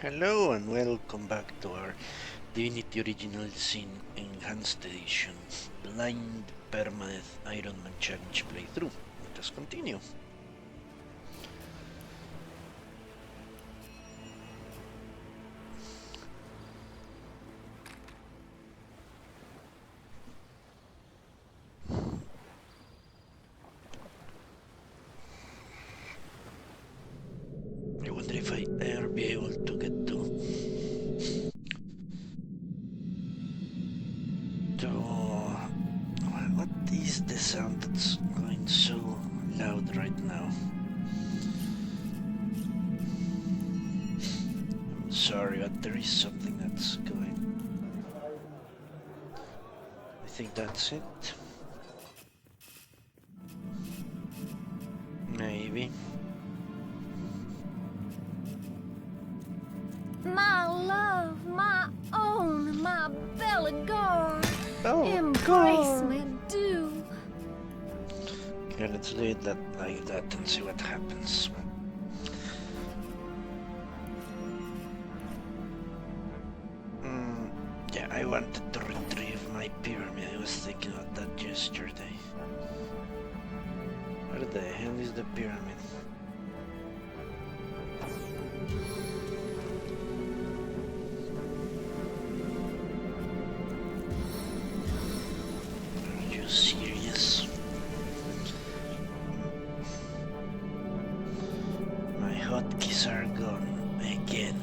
Hello and welcome back to our Divinity Original Sin Enhanced Edition Blind Permadeath Iron Man Challenge playthrough. Let us continue. I wonder if I ever be able to get to what is the sound that's going so loud right now? I'm sorry, but there is something that's going. I think that's it. Maybe. My love, my own, my Belagor. Oh, embrace me, do. Okay, let's do it like that and see what happens. Yeah, I wanted to retrieve my pyramid. I was thinking about that yesterday. Where the hell is the pyramid? Are you serious? My hotkeys are gone again.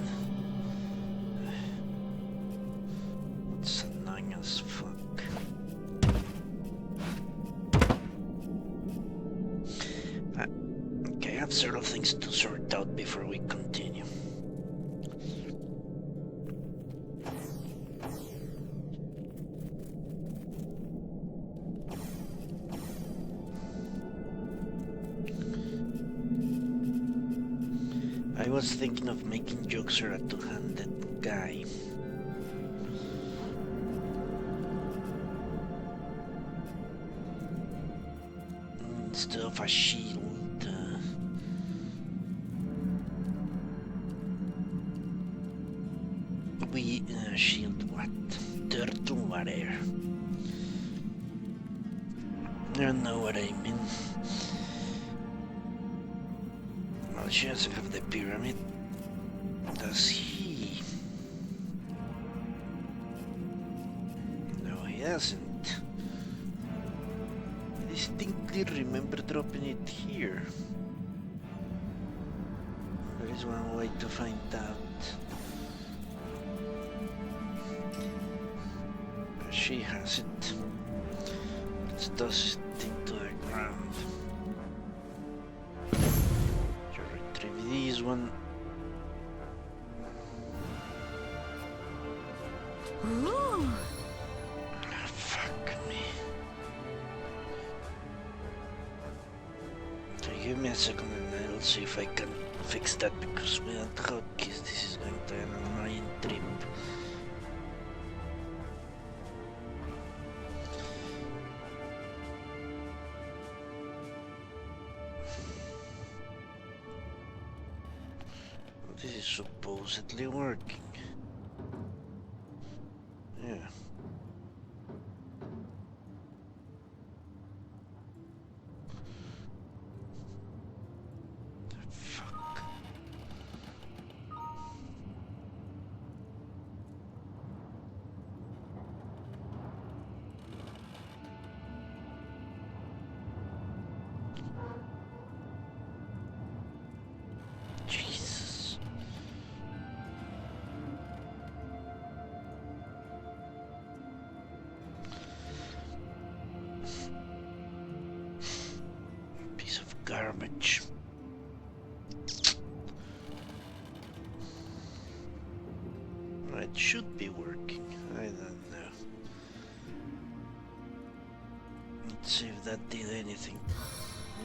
It's annoying as fuck. Okay, I have several things to sort out before we continue. I was thinking of making Joxer a two-handed guy. Instead of a shield. Shield what? Turtle whatever. You know what I mean. Well, she doesn't have the pyramid. Does he? No, he doesn't. I distinctly remember dropping it here. There is one way to find out. She has it. Let's toss it into the ground. To retrieve this one. Ooh. Fuck me. So give me a second and I'll see if I can fix that, because without hotkeys this is going to be an annoying trip. This is supposedly working. Yeah. The fuck. Jesus. Piece of garbage. It should be working. I don't know. Let's see if that did anything.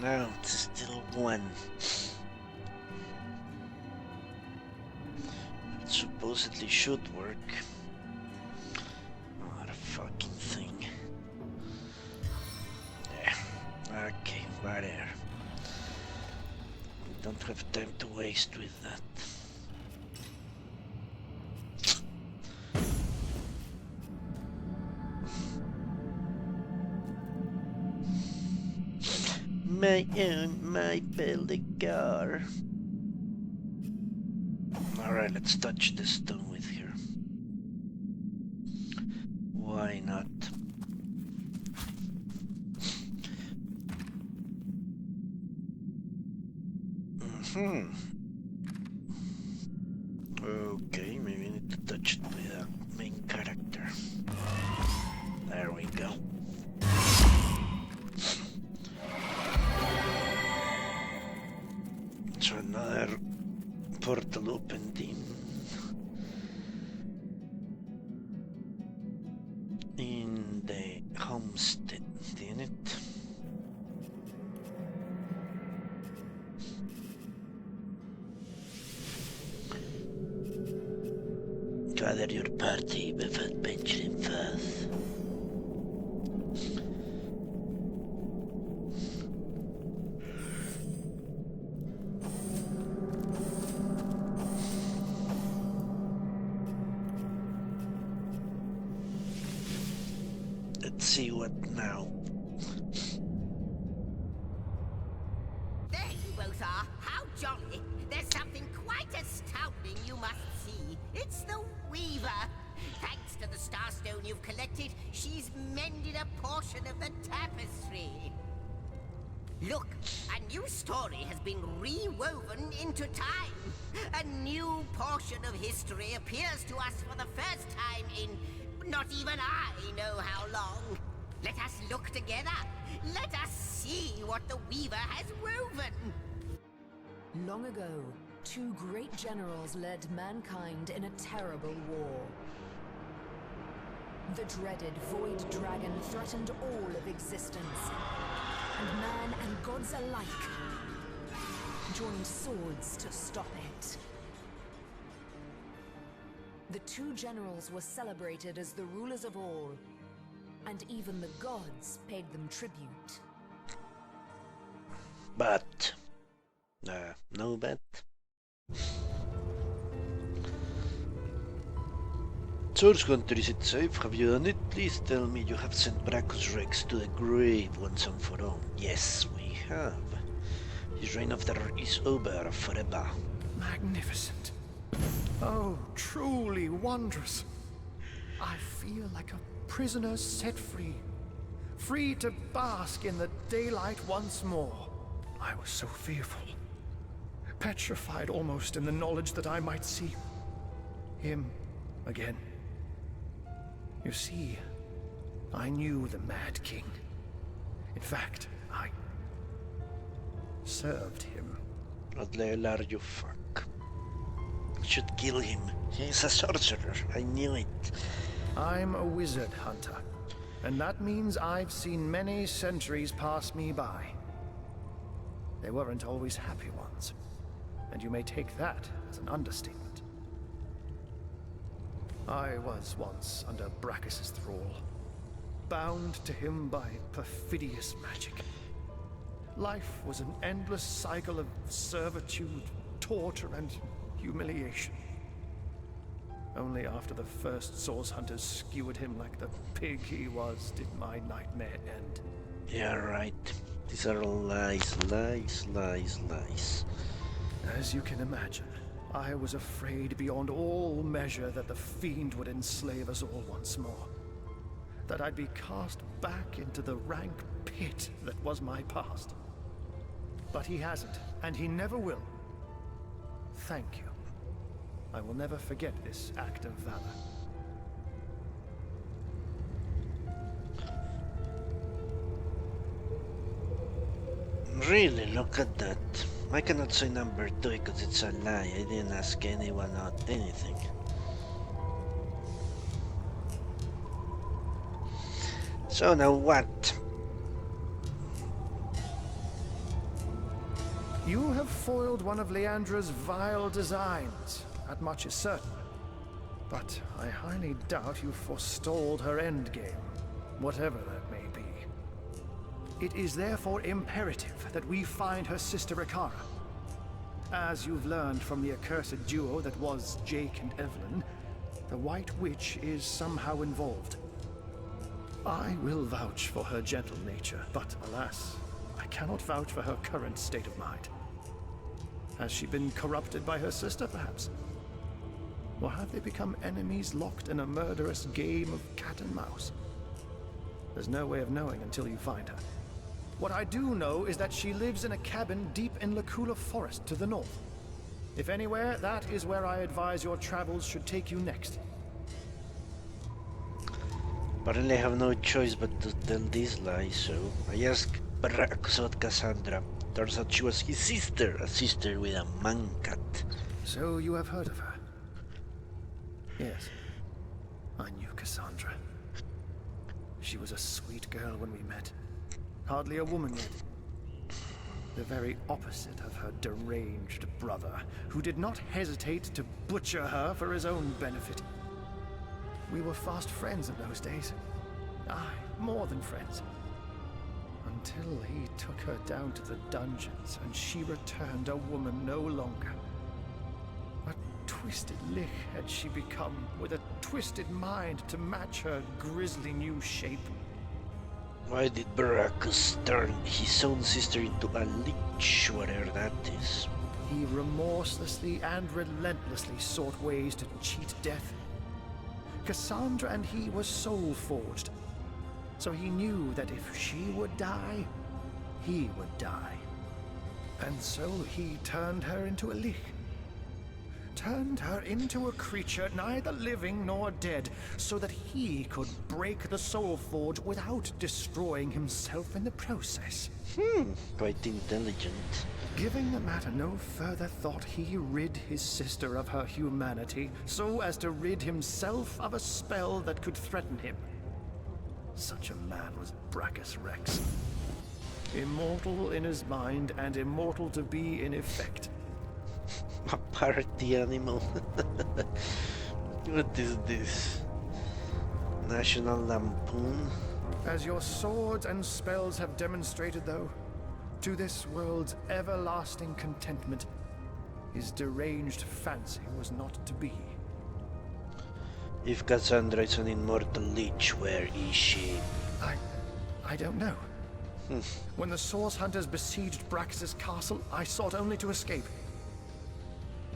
No, it's still one. It supposedly should work. What a fucking thing. Yeah. Okay, whatever. We don't have time to waste with that. My own, my Belligar. Alright, let's touch the stone with her. Why not? Okay, maybe I need to touch it with a main character. There we go. So another portal opened in the homestead, didn't it? Gather your party before venturing forth. Let's see what now. There you both are. How jolly. There's something quite astounding you must see. It's the Weaver. Thanks to the Starstone you've collected, she's mended a portion of the tapestry. Look, a new story has been rewoven into time. A new portion of history appears to us for the first time in not even I know how long. Let us look together. Let us see what the Weaver has woven. Long ago, two great generals led mankind in a terrible war. The dreaded Void Dragon threatened all of existence, and man and gods alike joined swords to stop it. The two generals were celebrated as the rulers of all, and even the gods paid them tribute. But no bet. Source Hunter, is it safe? Have you done it? Please tell me you have sent Brachus Rex to the grave once and for all. Yes, we have. His reign of terror is over forever. Magnificent. Oh, truly wondrous. I feel like a prisoner set free. Free to bask in the daylight once more. I was so fearful. Petrified almost in the knowledge that I might see him again. You see, I knew the Mad King. In fact, I served him. Adler, you fuck. Should kill him. He's a sorcerer. I knew it. I'm a wizard hunter, and that means I've seen many centuries pass me by. They weren't always happy ones, and you may take that as an understatement. I was once under Brachus's thrall, bound to him by perfidious magic. Life was an endless cycle of servitude, torture, and humiliation. Only after the first source hunters skewered him like the pig he was did my nightmare end. Yeah, right. These are all lies, lies, lies, lies. As you can imagine, I was afraid beyond all measure that the fiend would enslave us all once more. That I'd be cast back into the rank pit that was my past. But he hasn't, and he never will. Thank you. I will never forget this act of valor. Really, look at that. I cannot say number 2 because it's a lie. I didn't ask anyone out anything. So now what? You have foiled one of Leandra's vile designs. That much is certain. But I highly doubt you forestalled her endgame, whatever that may be. It is therefore imperative that we find her sister Ikara. As you've learned from the accursed duo that was Jake and Evelyn, the White Witch is somehow involved. I will vouch for her gentle nature, but alas, I cannot vouch for her current state of mind. Has she been corrupted by her sister, perhaps? Or have they become enemies locked in a murderous game of cat and mouse? There's no way of knowing until you find her. What I do know is that she lives in a cabin deep in Lacula Forest to the north. If anywhere, that is where I advise your travels should take you next. Apparently I have no choice but to tell this lie, so I asked Brackus about Cassandra. Turns out she was his sister, a sister with a man cat. So you have heard of her? Yes, I knew Cassandra. She was a sweet girl when we met. Hardly a woman yet. The very opposite of her deranged brother, who did not hesitate to butcher her for his own benefit. We were fast friends in those days. Aye, more than friends. Until he took her down to the dungeons and she returned a woman no longer. A twisted lich had she become, with a twisted mind to match her grisly new shape. Why did Brackus turn his own sister into a lich, whatever that is? He remorselessly and relentlessly sought ways to cheat death. Cassandra and he were soul-forged, so he knew that if she would die, he would die. And so he turned her into a lich. Turned her into a creature neither living nor dead, so that he could break the soul forge without destroying himself in the process. Quite intelligent. Giving the matter no further thought, he rid his sister of her humanity, so as to rid himself of a spell that could threaten him. Such a man was Brackus Rex. Immortal in his mind and immortal to be in effect. A party animal. What is this? National Lampoon? As your swords and spells have demonstrated, though, to this world's everlasting contentment, his deranged fancy was not to be. If Cassandra is an immortal lich, where is she? I don't know. When the Source Hunters besieged Brackus's castle, I sought only to escape.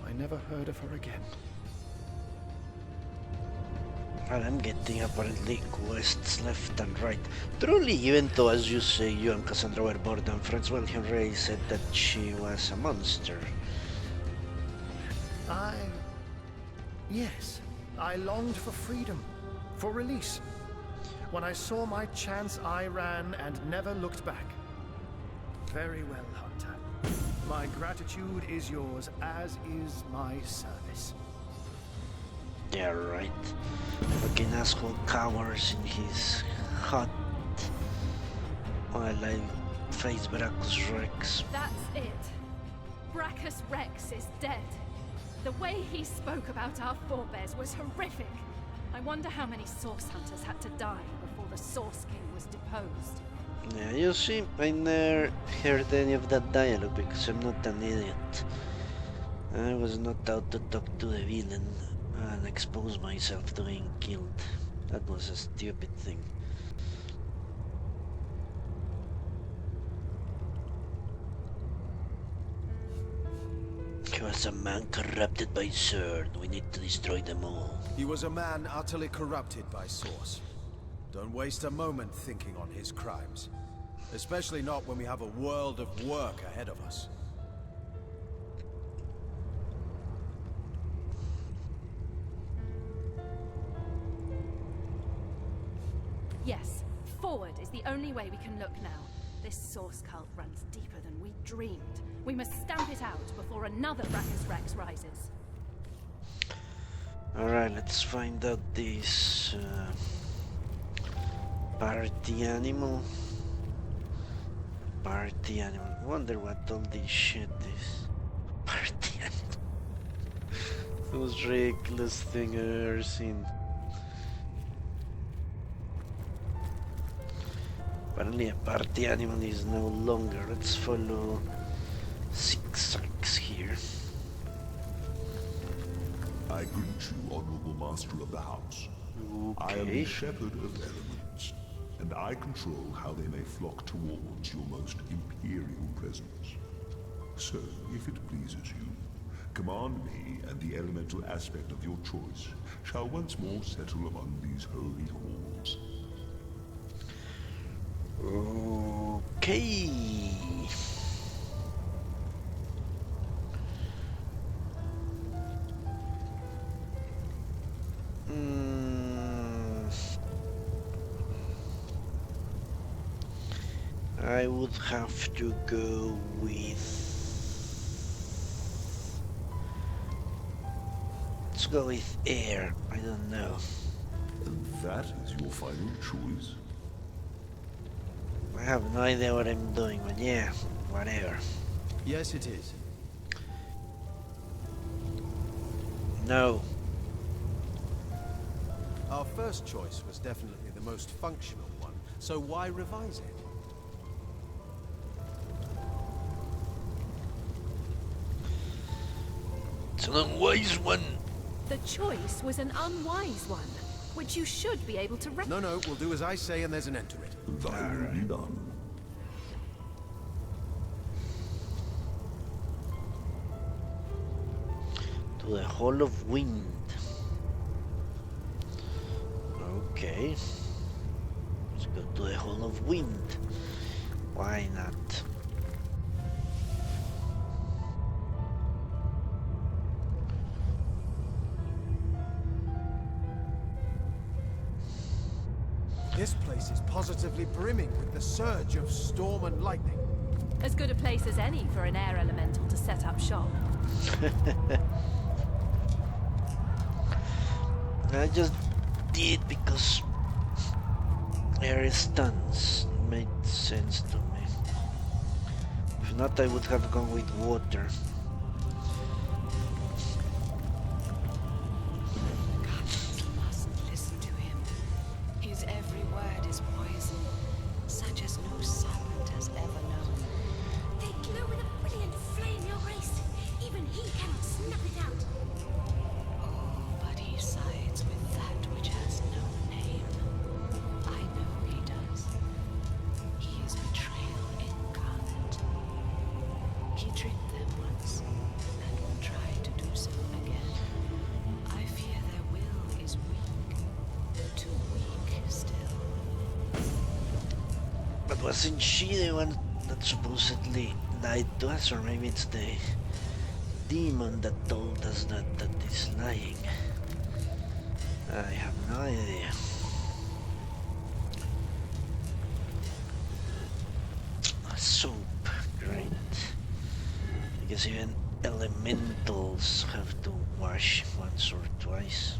I never heard of her again. Well, I'm getting apparently quests left and right. Truly, even though, as you say, you and Cassandra were more than friends, well, Henry said that she was a monster. Yes, I longed for freedom, for release. When I saw my chance, I ran and never looked back. Very well, Hunter. My gratitude is yours, as is my service. Yeah, right. Fucking asshole cowers in his hut while I face Brackus Rex. That's it. Brackus Rex is dead. The way he spoke about our forebears was horrific. I wonder how many Source Hunters had to die before the Source King was deposed. Yeah, you see, I never heard any of that dialogue because I'm not an idiot. I was not out to talk to the villain and expose myself to being killed. That was a stupid thing. He was a man corrupted by Sword. We need to destroy them all. He was a man utterly corrupted by Source. Don't waste a moment thinking on his crimes. Especially not when we have a world of work ahead of us. Yes, forward is the only way we can look now. This Source cult runs deeper than we dreamed. We must stamp it out before another Brackus Rex rises. Alright, let's find out this party animal. Party animal. Wonder what all this shit is. Party animal. The most ridiculous thing I've ever seen. Apparently a party animal is no longer. Let's follow zigzags here. I greet you, honorable master of the house. I am Okay. the shepherd of elements. and I control how they may flock towards your most imperial presence. So, if it pleases you, command me, and the elemental aspect of your choice shall once more settle among these holy halls. Okay. I would have to go with... Let's go with air. I don't know. And that is your final choice? I have no idea what I'm doing, but yeah, whatever. Yes, it is. No. Our first choice was definitely the most functional one, so why revise it? It's an unwise one. The choice was an unwise one, which you should be able to No, we'll do as I say and there's an end to it. Thy will be done. To the Hall of Wind. Okay. Let's go to the Hall of Wind. Why not? This place is positively brimming with the surge of storm and lightning. As good a place as any for an air elemental to set up shop. I just did because air stunts made sense to me. If not, I would have gone with water. Guardians mustn't listen to him. His every word is poison, such as no serpent has ever known. They glow with a brilliant flame, your grace. Even he cannot snuff it out. Oh, but he sides with that which has no name. I know he does. He is betrayal incarnate. He tricked them once, and will try to do so again. I fear their will is weak. Too weak still. But wasn't she the one that supposedly lied to us? Or maybe it's the demon that told us that is lying. I have no idea. Soap, great. Because even elementals have to wash once or twice.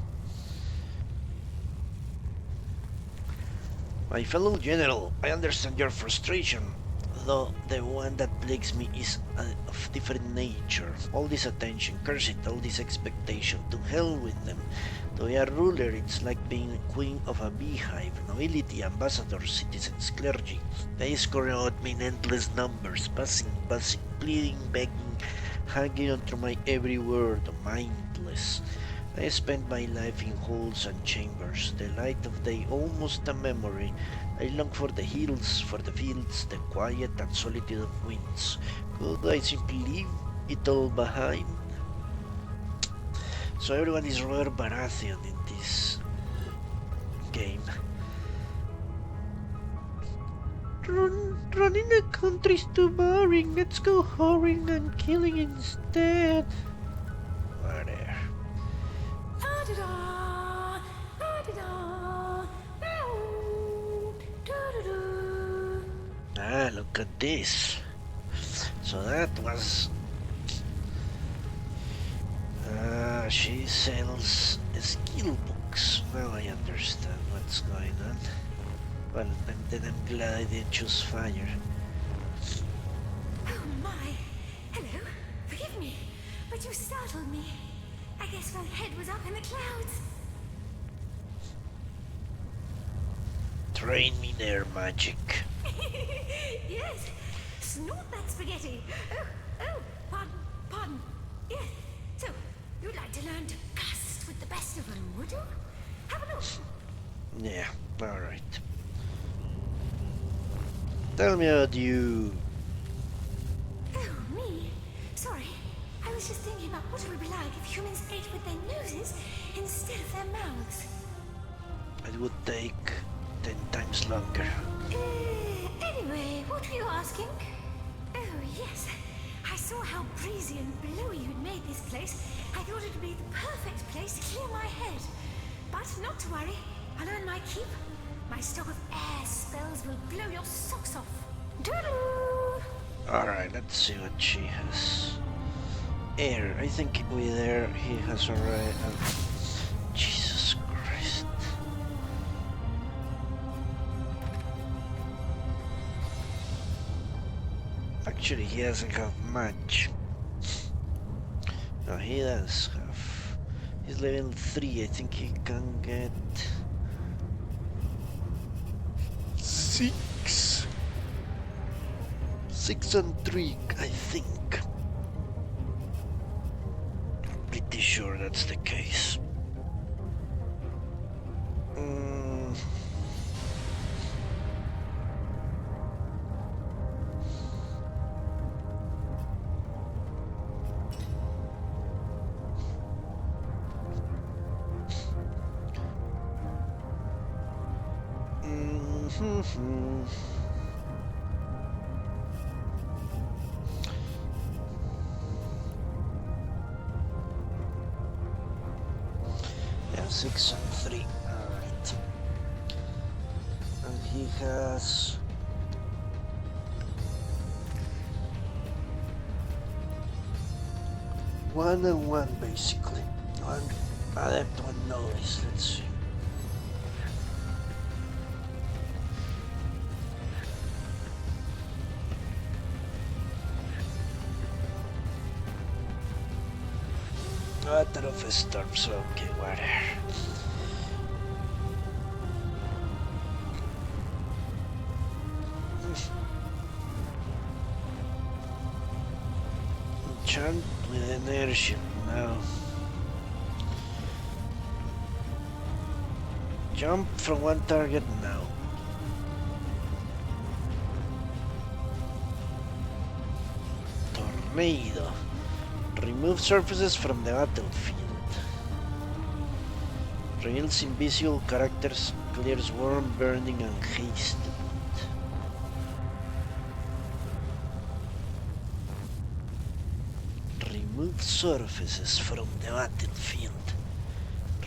My fellow general, I understand your frustration, though the one that plagues me is of different nature. All this attention, curse it, all this expectation, to hell with them. To be a ruler, it's like being a queen of a beehive. Nobility, ambassadors, citizens, clergy. They score out me in endless numbers, buzzing, pleading, begging, hanging onto my every word, mindless. I spend my life in halls and chambers, the light of day almost a memory. I long for the hills, for the fields, the quiet and solitude of winds. Could I simply leave it all behind? So everyone is Robert Baratheon in this game. Running a country's too boring, let's go whoring and killing instead. Whatever. Ah, look at this. So that was... she sells skill books. Now I understand what's going on. Well, I'm glad I didn't choose fire. Oh my! Hello. Forgive me, but you startled me. I guess my head was up in the clouds. Train me there, magic. Yes. Snort that spaghetti. Oh, pardon. Yes. So, you'd like to learn to cast with the best of them, would you? Have a look. Yeah, alright. Tell me about you. Oh, me? Sorry. I was just thinking about what it would be like if humans ate with their noses instead of their mouths. It would take 10 times longer. Anyway, what were you asking? Oh, yes. I saw how breezy and blowy you'd made this place. I thought it would be the perfect place to clear my head. But not to worry. I'll earn my keep. My stock of air spells will blow your socks off. Doodle! Alright, let's see what she has. Air. I think with air he has already... Jesus Christ. Actually, he doesn't have much. No, he does have. He's level 3. I think he can get 6. 6 and 3, I think. Pretty sure that's the case. Yeah, 6 and 3. Alright. And he has... one and one, basically. One adept, one novice. Let's see. Water of storms, okay, water. Enchant with energy now. Jump from one target now. Tornado. Remove surfaces from the battlefield. Reveals invisible characters, clears warm, burning, and haste. Remove surfaces from the battlefield.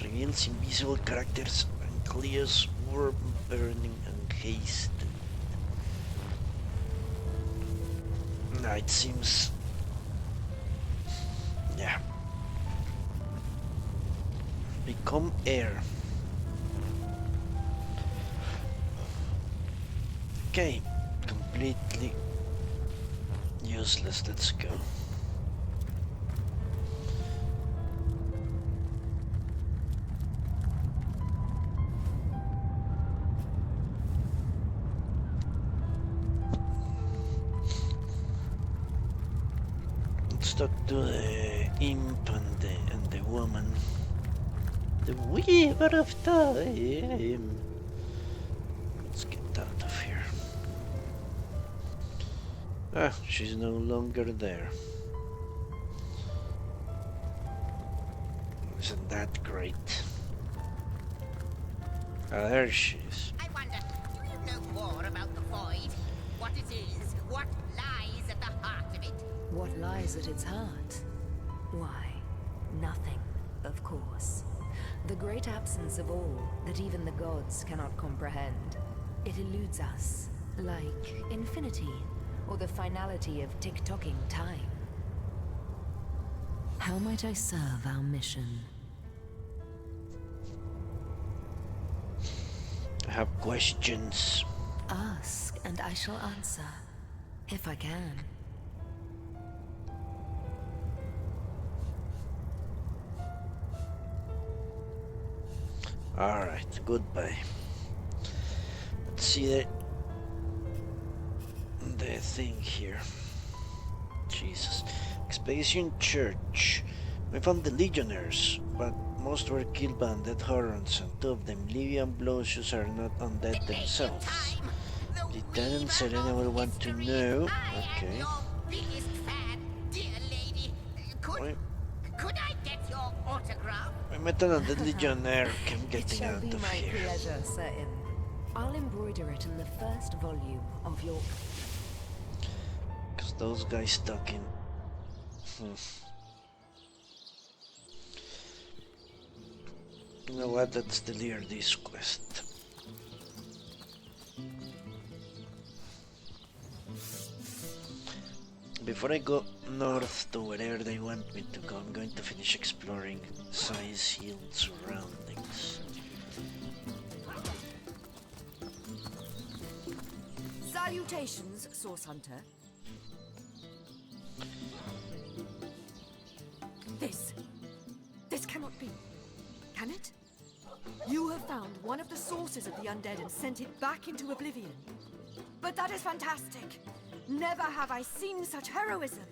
Reveals invisible characters and clears warm, burning, and haste. Now it seems... yeah. Become air. Okay, completely useless. Let's go. Let's talk to the imp and the woman. The Weaver of Time. Let's get out of here. Ah, she's no longer there. Isn't that great? Ah, there she is. I wonder, do you know more about the void? What it is? What lies at the heart of it? What lies at its heart? Why, nothing, of course. The great absence of all that even the gods cannot comprehend. It eludes us, like infinity, or the finality of tick-tocking time. How might I serve our mission? I have questions. Ask, and I shall answer, if I can. Alright, goodbye. Let's see the thing here. Jesus. Expedition Church. We found the Legionnaires, but most were killed by undead Horons, and two of them, Livian Blosius, are not undead themselves. Time! The Lieutenant Serena will want to know. Okay. Your biggest fan, dear lady. Could I get your autograph? We met an undead legionnaire. I'm It getting shall out be of my here. pleasure, Sir M. I'll embroider it in the first volume of your... Because those guys stuck in. You know what? Let's delete this quest. Before I go north to wherever they want me to go, I'm going to finish exploring Size Hill surroundings. Salutations, Source Hunter. This cannot be. Can it? You have found one of the sources of the undead and sent it back into oblivion. But that is fantastic. Never have I seen such heroism.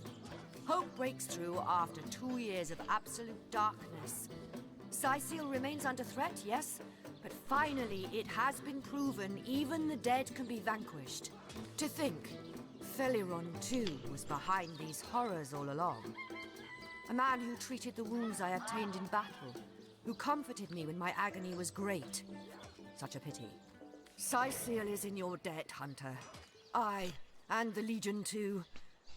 Hope breaks through after 2 years of absolute darkness. Sicil remains under threat, yes, but finally it has been proven even the dead can be vanquished. To think, Feliron too was behind these horrors all along. A man who treated the wounds I obtained in battle, who comforted me when my agony was great. Such a pity. Sicil is in your debt, Hunter. I, and the Legion too.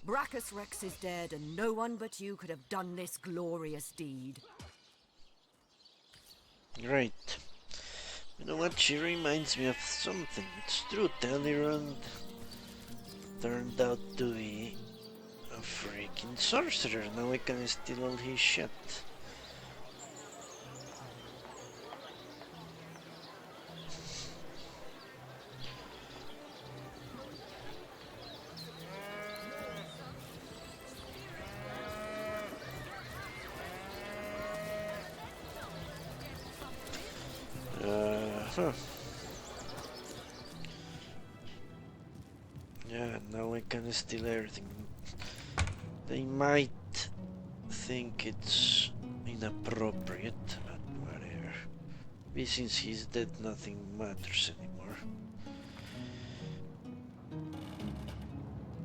Brachus Rex is dead, and no one but you could have done this glorious deed. Great. You know what? She reminds me of something. It's true, Talleyrand turned out to be a freaking sorcerer. Now I can steal all his shit. Yeah, now I can steal everything. They might think it's inappropriate, but whatever. Maybe since he's dead, nothing matters anymore.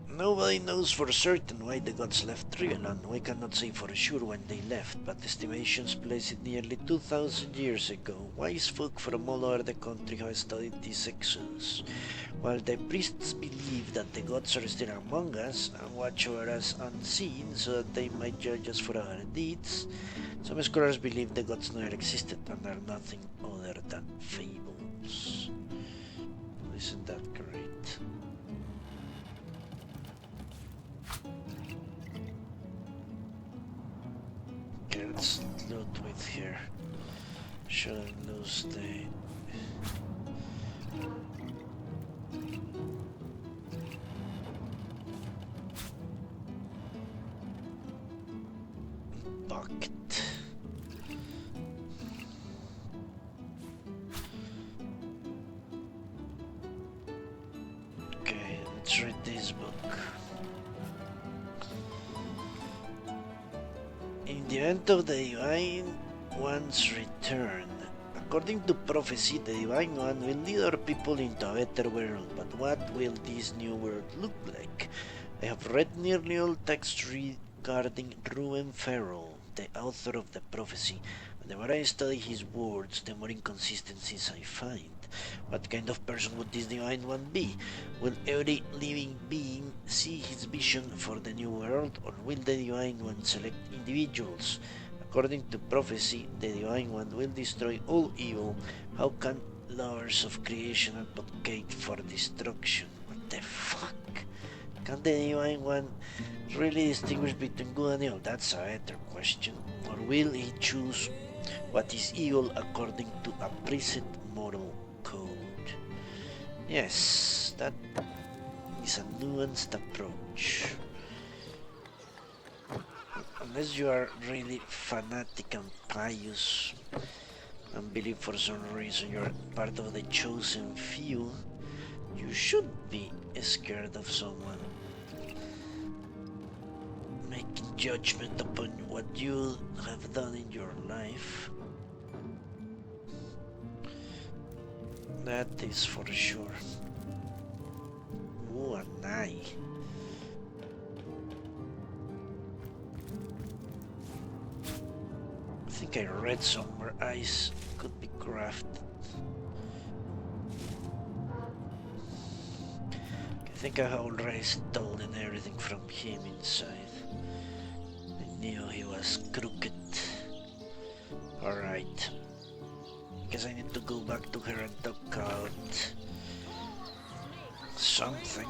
Nobody knows for certain why the gods left Trianon. We cannot say for sure when they left, but estimations place it nearly 2,000 years ago. Wise folk from all over the country have studied these exodus. While the priests believe that the gods are still among us and watch over us unseen so that they might judge us for our deeds, some scholars believe the gods never existed and are nothing other than fables. Isn't that great? Okay, let's loot with here. Shouldn't lose the... bucket. Okay, let's read this book. In the event of the Divine One's return, according to prophecy, the Divine One will lead our people into a better world. But what will this new world look like? I have read nearly all texts regarding Ruben Farrell, the author of the prophecy, and the more I study his words, the more inconsistencies I find. What kind of person would this Divine One be? Will every living being see his vision for the new world, or will the Divine One select individuals? According to prophecy, the Divine One will destroy all evil. How can lovers of creation advocate for destruction? What the fuck? Can the Divine One really distinguish between good and evil? That's a better question. Or will he choose what is evil according to a preset moral code? Yes, that is a nuanced approach. Unless you are really fanatic and pious and believe for some reason you are part of the chosen few, you should be scared of someone making judgment upon what you have done in your life. That is for sure. Oh, an eye. I think I read somewhere eyes could be crafted. I think I already stolen everything from him inside. I knew he was crooked. Alright. Guess I need to go back to her and talk out something.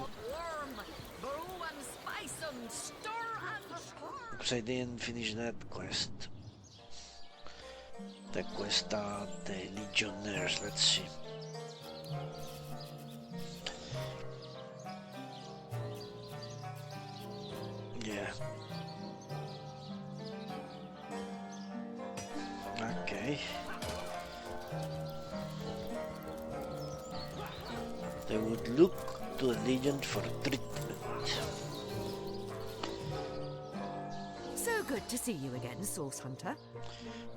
Because I didn't finish that quest. The quest of the Legionnaires, let's see. Yeah. Okay. They would look to a Legion for treatment. So good to see you again, Source Hunter.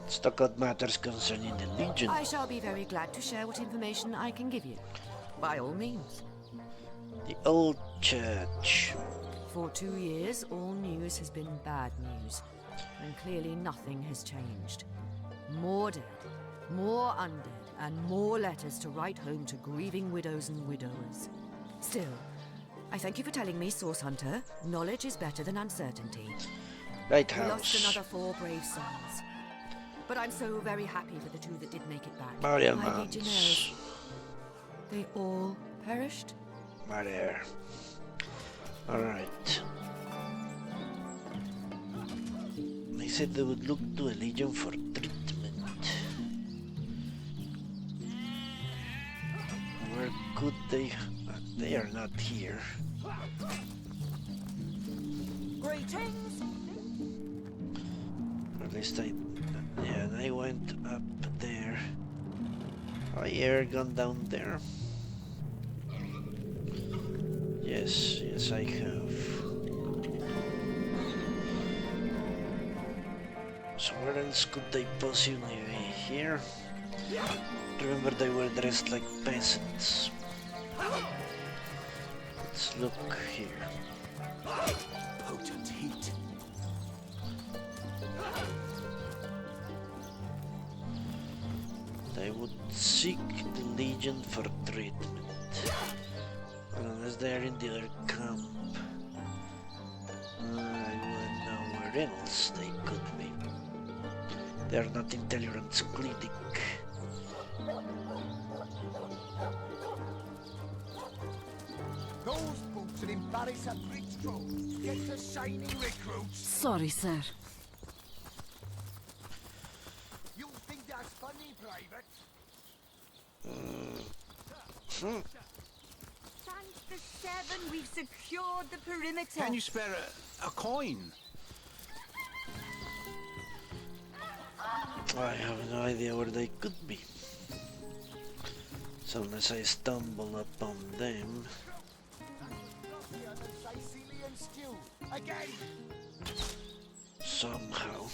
Let's talk about matters concerning the Legion. I shall be very glad to share what information I can give you. By all means. The old church. For 2 years, all news has been bad news. And clearly nothing has changed. More dead, more undead, and more letters to write home to grieving widows and widowers. Still, I thank you for telling me, Source Hunter. Knowledge is better than uncertainty. Lighthouse. We lost another 4 brave sons. But I'm so very happy for the 2 that did make it back. My legionnaires. They all perished? There. Alright. They said they would look to a Legion for treatment. Where could they... They are not here. Greetings! Or at least I... Yeah, they went up there. Oh, air gone down there. Yes, I have. So where else could they possibly be? Here? Remember they were dressed like peasants. Let's look here. Potent heat. They would seek the Legion for treatment. Unless they are in the other camp. I wouldn't know where else they could be. They are not intelligence clinic. Those boots will embarrass a breachthrow. Get the shining recruits. Sorry, sir. You think that's funny, Private? Thanks to 7, we've secured the perimeter. Can you spare a coin? I have no idea where they could be. So unless I stumble upon them. Sicilian stew. Again. Somehow.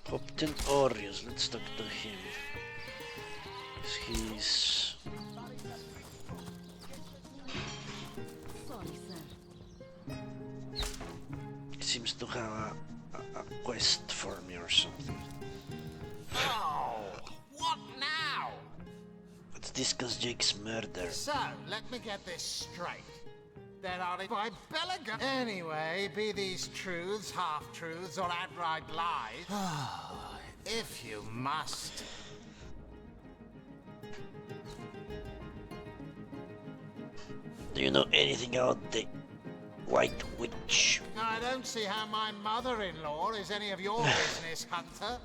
Captain Orius, let's talk to him. He's... He seems to have a quest for me or something. Oh, what now? Let's discuss Jake's murder. So, let me get this straight. There are by Belligan. Anyway, be these truths, half-truths, or outright lies. If you must. Do you know anything about the White Witch? I don't see how my mother-in-law is any of your business, Hunter.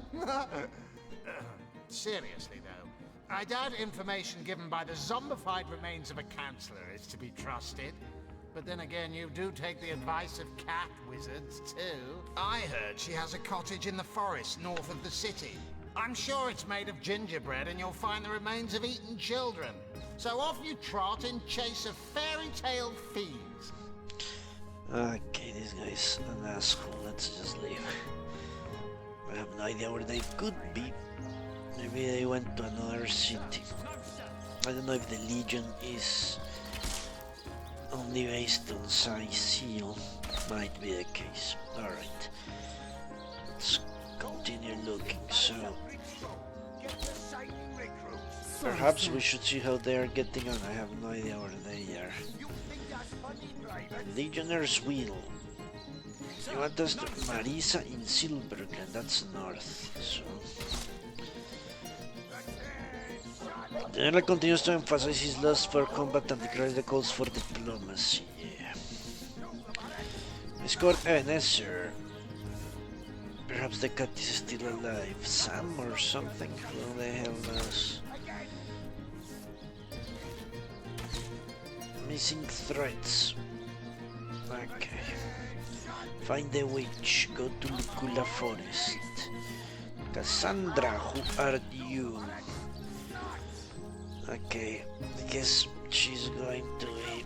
Seriously, though, I doubt information given by the zombified remains of a counselor is to be trusted. But then again, you do take the advice of cat wizards, too. I heard she has a cottage in the forest north of the city. I'm sure it's made of gingerbread and you'll find the remains of eaten children. So off you trot in chase of fairy tale fiends. Okay, this guy's an asshole. Let's just leave. I have no idea where they could be. Maybe they went to another city. I don't know if the Legion is only based on size seal. Might be the case. Alright. Let's continue looking. So perhaps we should see how they are getting on. I have no idea where they are. Legionnaires' Wheel. You want us to Marisa in Silverglen, that's north, so the general continues to emphasize his lust for combat and declares the calls for diplomacy. Yeah. Escort Nesser. Perhaps the cat is still alive. Sam or something? Who the hell knows? Missing threats. Okay. Find the witch. Go to Lucula Forest. Cassandra, who are you? Okay, I guess she's going to be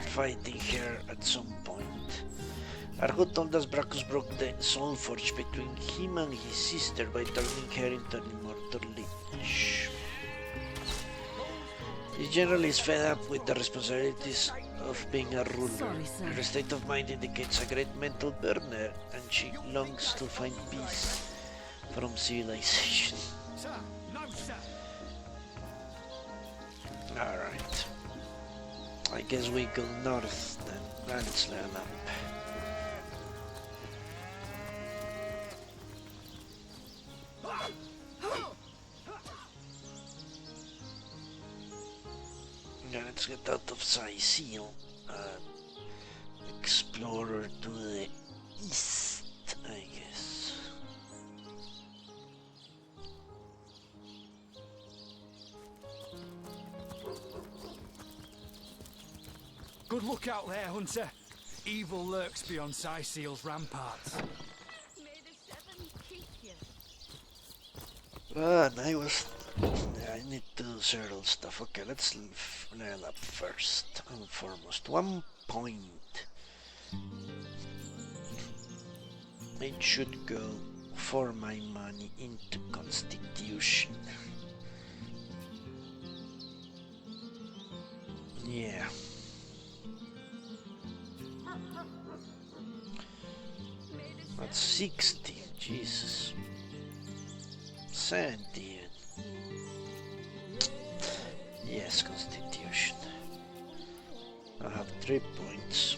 fighting her at some point. Argo told us Bracchus broke the soul forge between him and his sister by turning her into an immortal lich. He generally is fed up with the responsibilities of being a ruler. Her state of mind indicates a great mental burden, and she longs to find peace from civilization. Alright. I guess we go north then. Let's level up. Yeah, let's get out of Seal. Explorer to the east, I guess. Good luck out there, Hunter. Evil lurks beyond Seal's ramparts. May the seven keep you. And I need to do several stuff. Okay, let's level up first and foremost. 1 point. It should go for my money into Constitution. Yeah. That's 60. Jesus. 70. Yes, Constitution. I have 3 points.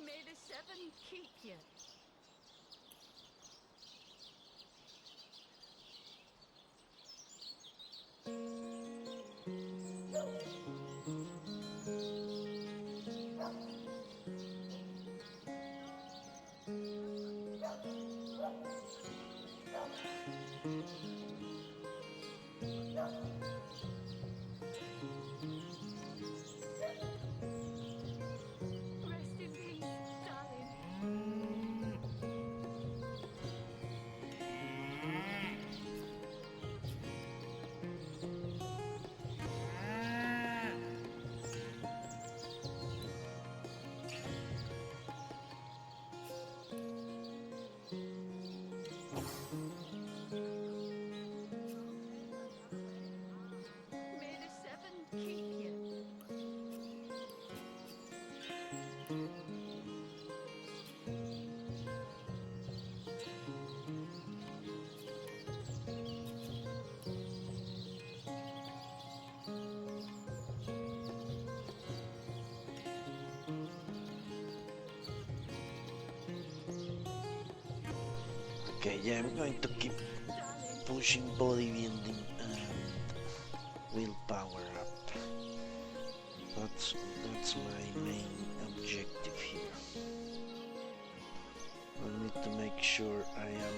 May the seven keep you. Rest in peace, darling. May the seven keep you. Okay, yeah, I'm going to keep pushing bodybuilding and willpower That's my main objective here. I need to make sure I am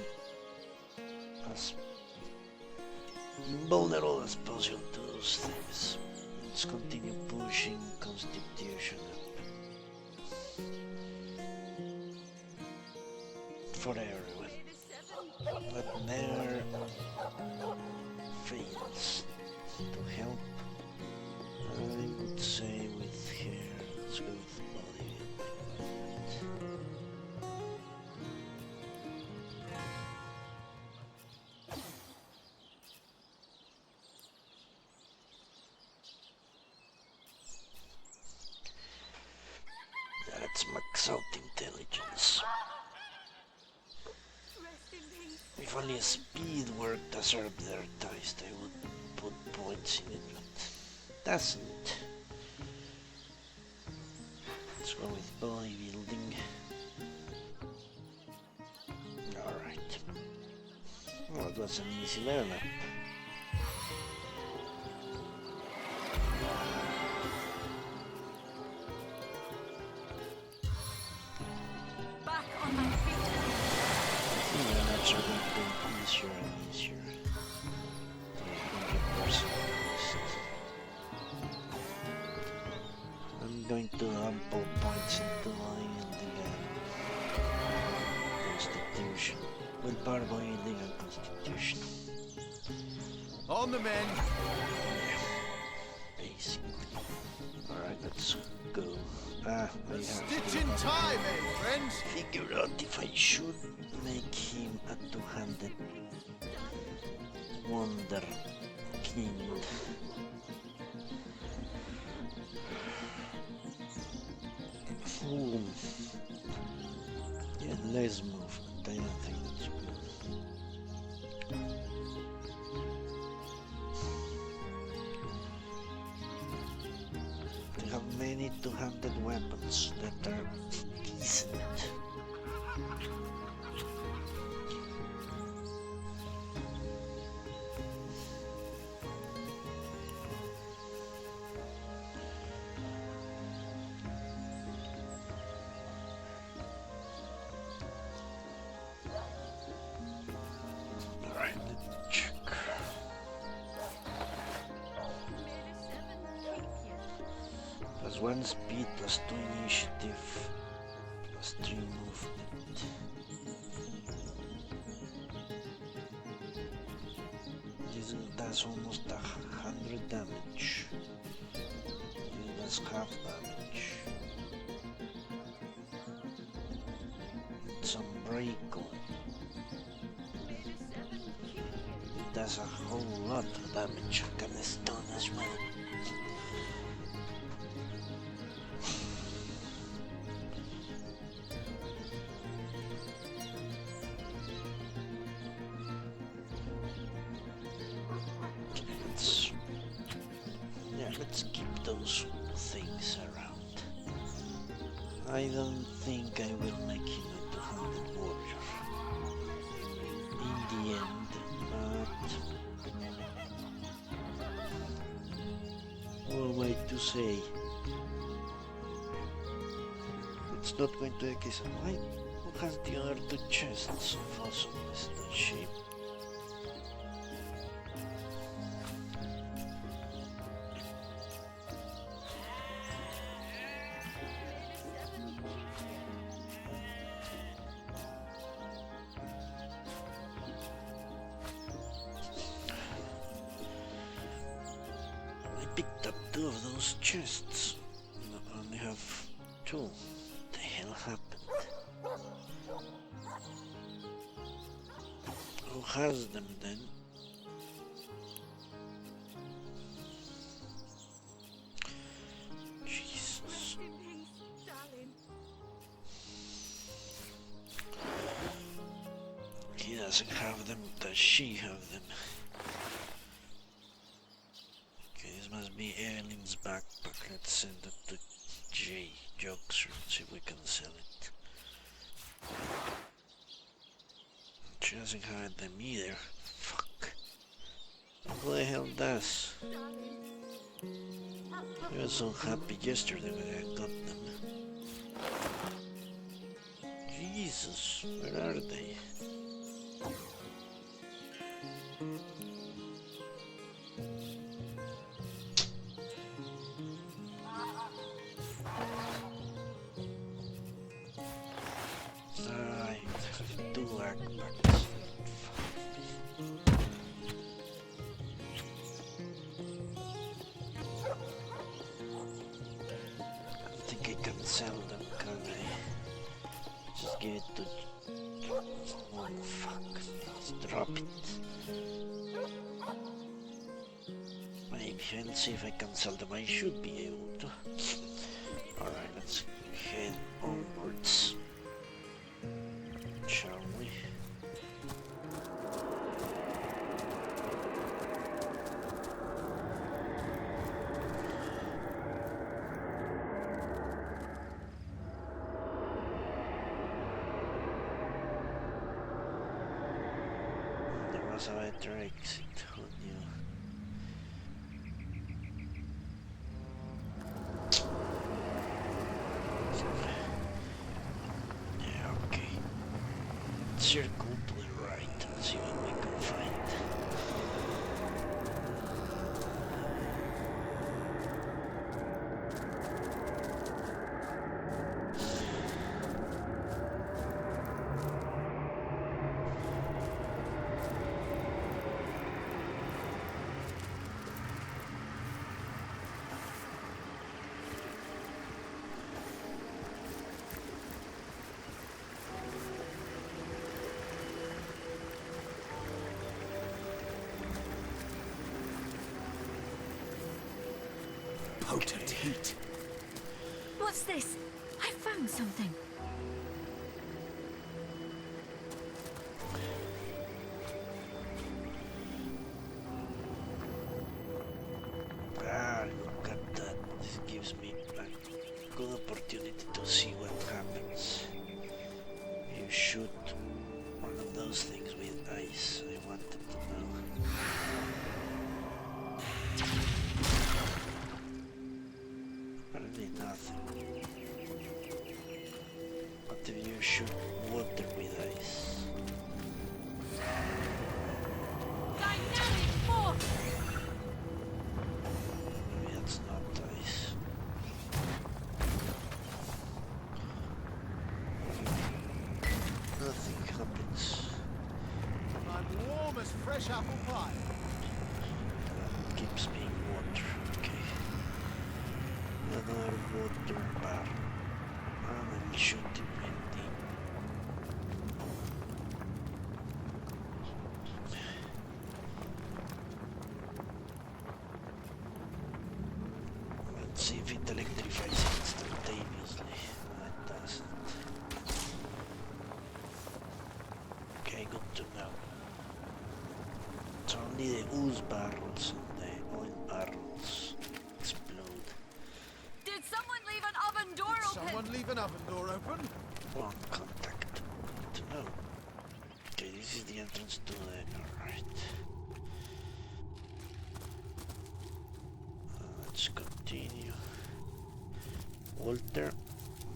as invulnerable as possible to those things. Let's continue pushing Constitution up. For everyone. But never fails to help. I would say with here, let's go with body. Let's max out intelligence. If only speed worked as advertised, I would put points in it, but doesn't. Let's go with bodybuilding. Alright. Well, it was an easy level up. Back on my feet. Yeah, that's going to be easier and easier. 100%. I'm going to ample points into bodybuilding and Constitution. Willpower, bodybuilding and Constitution. On the men! Basically. Alright, let's go. I A have stitch in time, eh, friends? figure out if I should make him a two-handed wonder king. Ooh. Yeah, less movement. I don't think that's good. They have many two-handed weapons that are decent. Alright, let's check. Plus 1 speed, plus 2 initiative, plus 3 movement. This does almost 100 damage. This does half damage. Some break on. It does a whole lot of damage. Can stun as well. Let's keep those things around. I don't think I will make him a two-handed warrior in the end, but what am I to say? It's not going to be a case of why? Who has the other two chests of awesomeness that shape? Picked up 2 of those chests. I only have 2. What the hell happened? Who has them then? Jesus. He doesn't have them, does she have them? Must be Erlin's backpack. Let's send it to Jokes and see if we can sell it. She doesn't have them either. Fuck. Who the hell does? I was so happy yesterday when I got them. Jesus, where are they? Sell them, can I? Just give it to... Oh fuck, let's drop it. Maybe I'll see if I can sell them. I should be able to. Alright, let's head onwards. Shall we? A better exit, who knew? Yeah, okay. Circle to the right and see what we can find. Potent heat. What's this? I found something. Ah, look at that. This gives me a good opportunity to see what happens. You shoot one of those things with ice. I wanted to know. Apparently nothing. What if you shoot water with ice? Dynamic force! Maybe that's not ice. Nothing happens. I'm warm as fresh apple pie. Keeps being water. Okay. Another water bar. And I'll shoot it in the... Let's see if it electrifies instantaneously. No, it doesn't. Okay, good to know. It's only the ooze barrels and the oil barrels explode. Did someone leave an oven door open? Someone leave an oven door open? One contact. Good to know. Okay, this is the entrance to the... Alright. Let's continue. Walter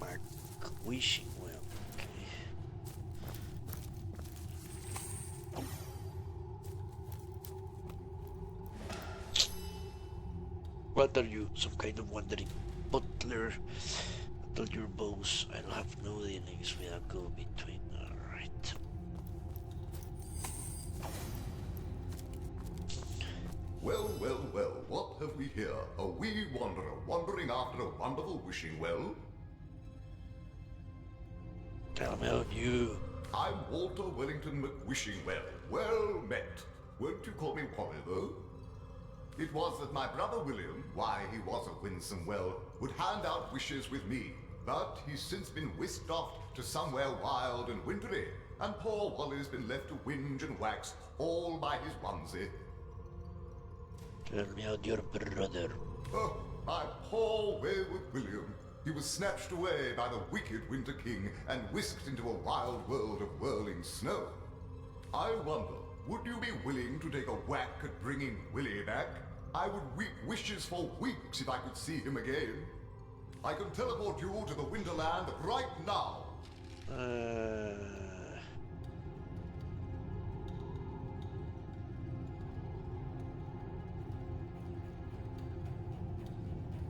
Mac Wishing Well. Okay. What are you? Some kind of wandering butler? I told your boss I'll have no dealings with a go-between. Alright. Well, well, well, what have we here? A wee wanderer wandering after a wonderful wishing well? Tell me about you. I'm Walter Wellington McWishingwell. Well met. Won't you call me Wally, though? It was that my brother William, why he was a winsome well, would hand out wishes with me. But he's since been whisked off to somewhere wild and wintry, and poor Wally's been left to whinge and wax all by his onesie. Tell me about your brother. Oh, my poor wayward William. He was snatched away by the wicked Winter King and whisked into a wild world of whirling snow. I wonder, would you be willing to take a whack at bringing Willie back? I would weep wishes for weeks if I could see him again. I can teleport you to the Winterland right now.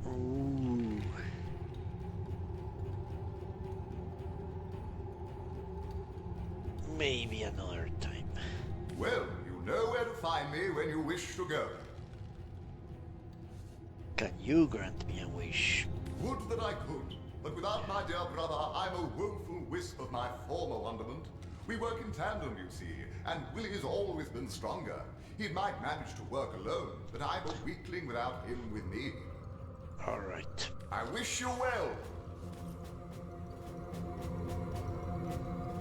Ooh. Maybe another time. Well, you know where to find me when you wish to go. Can you grant me a wish? Would that I could, but without my dear brother, I'm a woeful wisp of my former wonderment. We work in tandem, you see, and Willie's always been stronger. He might manage to work alone, but I'm a weakling without him with me. All right. I wish you well.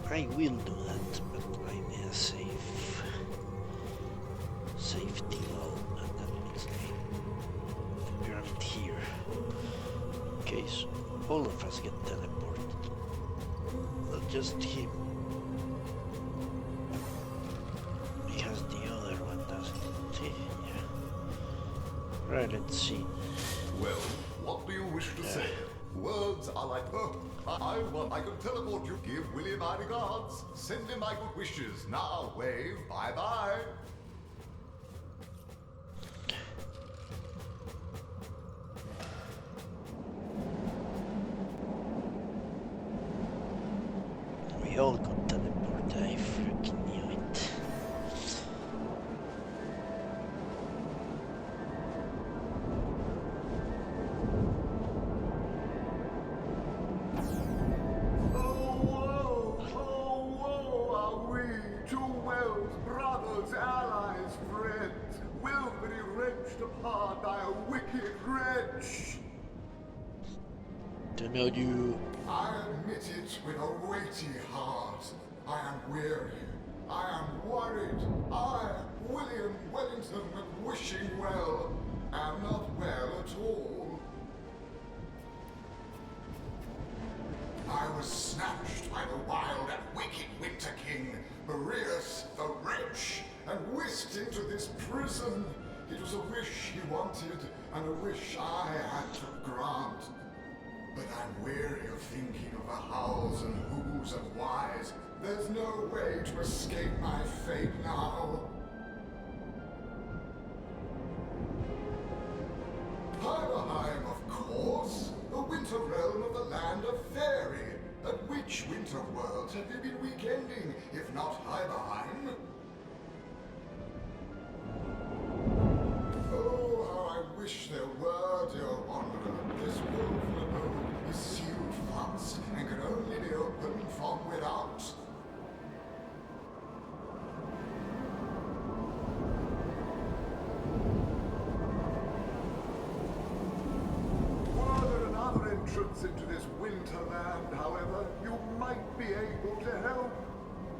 I will do that, but I need a safety mode, and that means the pyramid here. In case all of us get teleported. Not just him. Because the other one doesn't. Yeah. Right, let's see. Well, what do you wish to say? Words are like I can teleport you. Give Willie my regards. Send him my good wishes. Now wave bye-bye. We all got teleported, I freaking knew it. Apart by a wicked wretch. To know you. I admit it with a weighty heart. I am weary. I am worried. I, William Wellington McWishingwell, am not well at all. I was snatched by the wild and wicked Winter King, Boreas the Wretch, and whisked into this prison. It was a wish he wanted, and a wish I had to grant. But I'm weary of thinking of the hows and whos and whys. There's no way to escape my fate now. Heimerheim, of course. The winter realm of the land of Fairy. At which winter world have you been weekending, if not Heimerheim? I wish there were, dear wanderer. This woeful abode is sealed fast and can only be opened from without. Were there another entrance into this winterland, however, you might be able to help.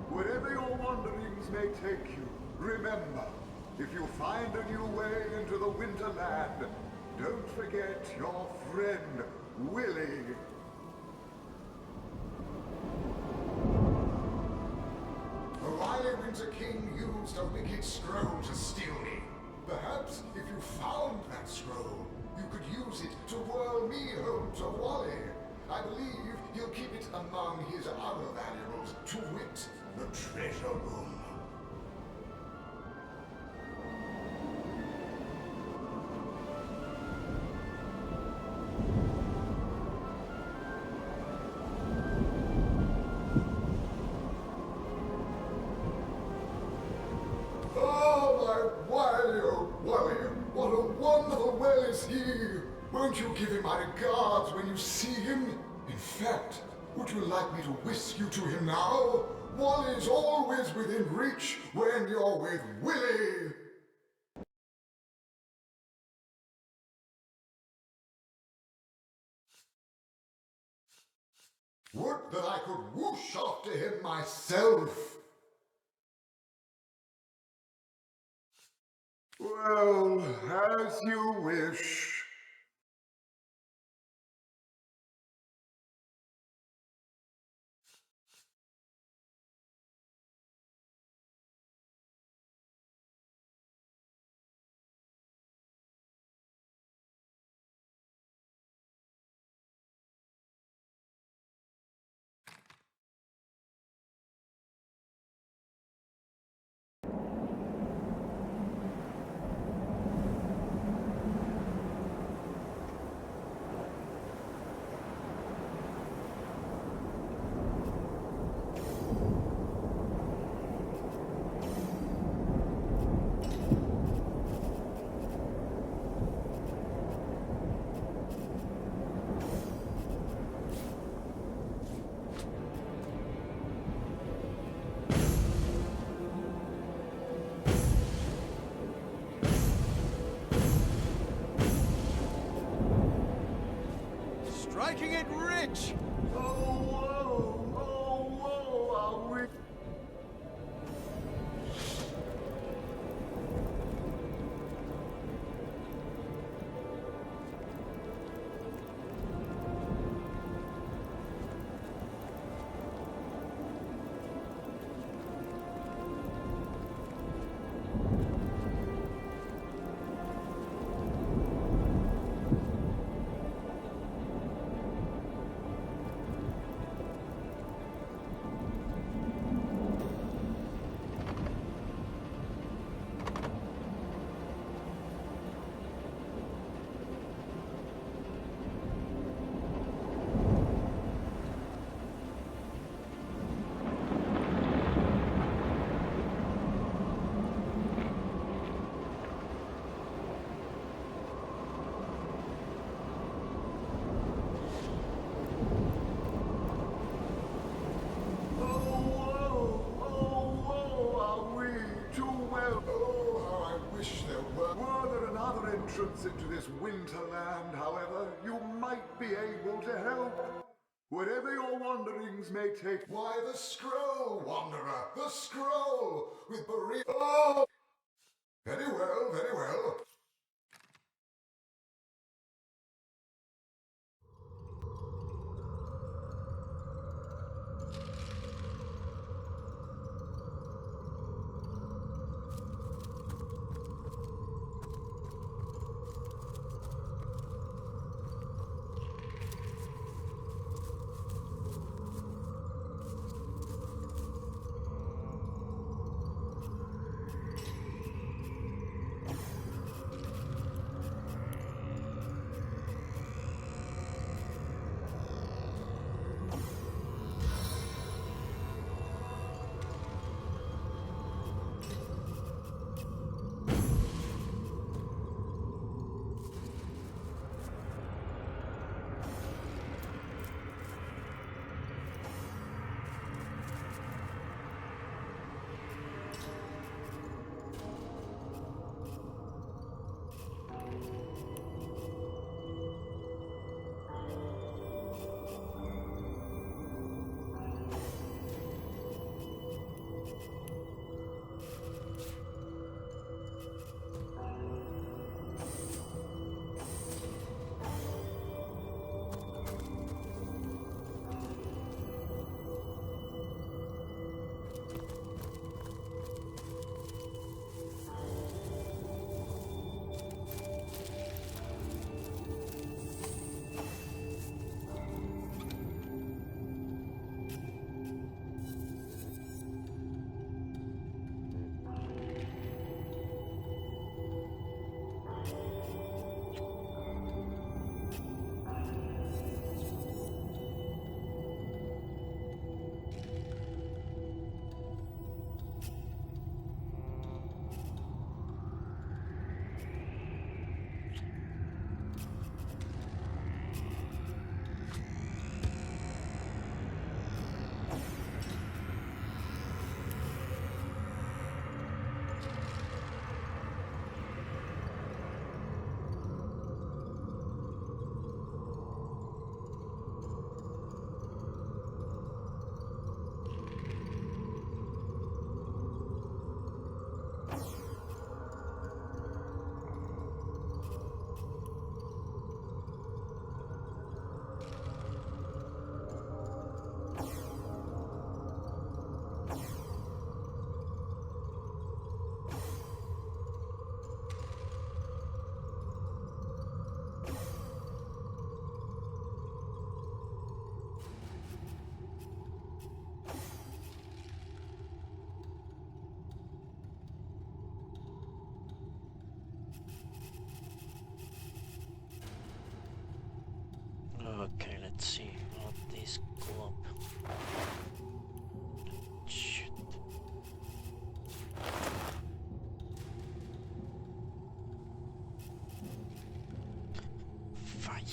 Wherever your wanderings may take you, remember, if you find a new way into the Winterland, don't forget your friend, Willie. The wily Winter King used a wicked scroll to steal me. Perhaps if you found that scroll, you could use it to whirl me home to Wally. I believe he'll keep it among his other valuables, to wit, the treasure room. Won't you give him my regards when you see him? In fact, would you like me to whisk you to him now? Wally's always within reach when you're with Willie! Would that I could whoosh after him myself! Well, as you wish. making it rich! Oh, whoa, oh, whoa, are we... Entrance into this winterland, however, you might be able to help. Whatever your wanderings may take. Why, the scroll, Wanderer! The scroll! With Berea. Oh! Very well, very well. Okay, let's see what this go up. Shit. Fire.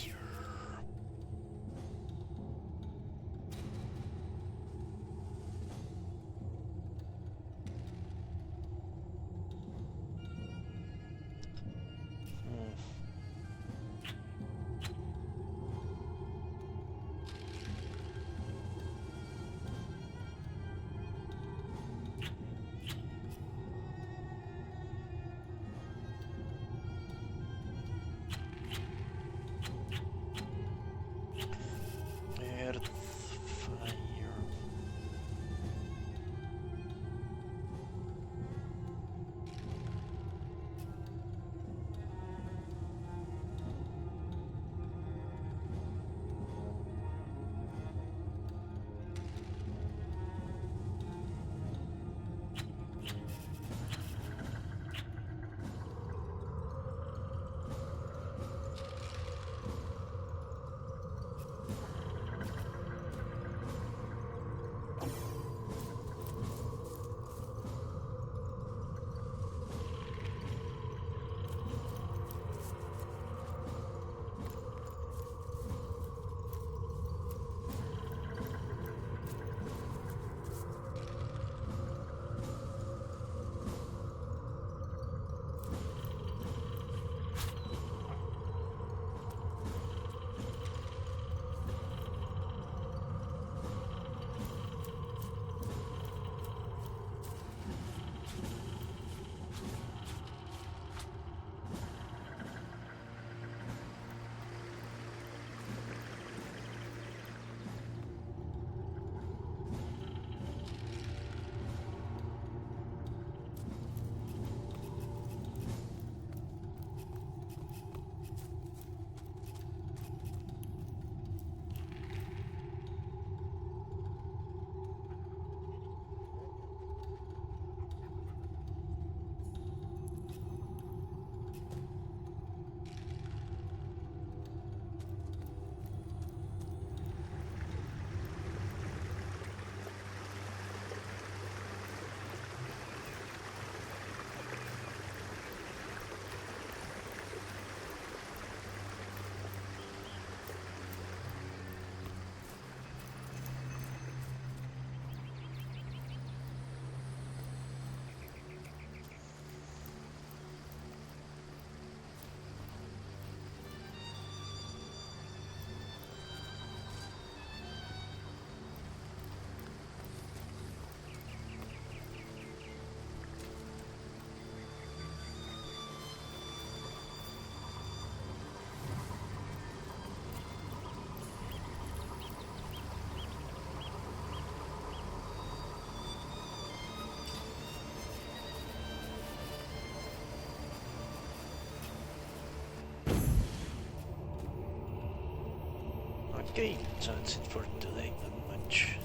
Okay, so that's it for today, not much.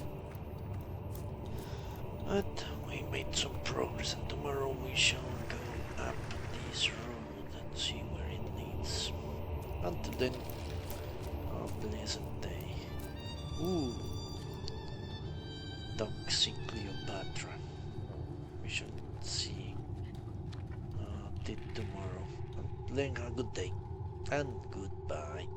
But we made some progress, and tomorrow we shall go up this road and see where it leads. Until then, a pleasant day. Ooh, Toxic Cleopatra. We shall see it tomorrow. Until then, have a good day and goodbye.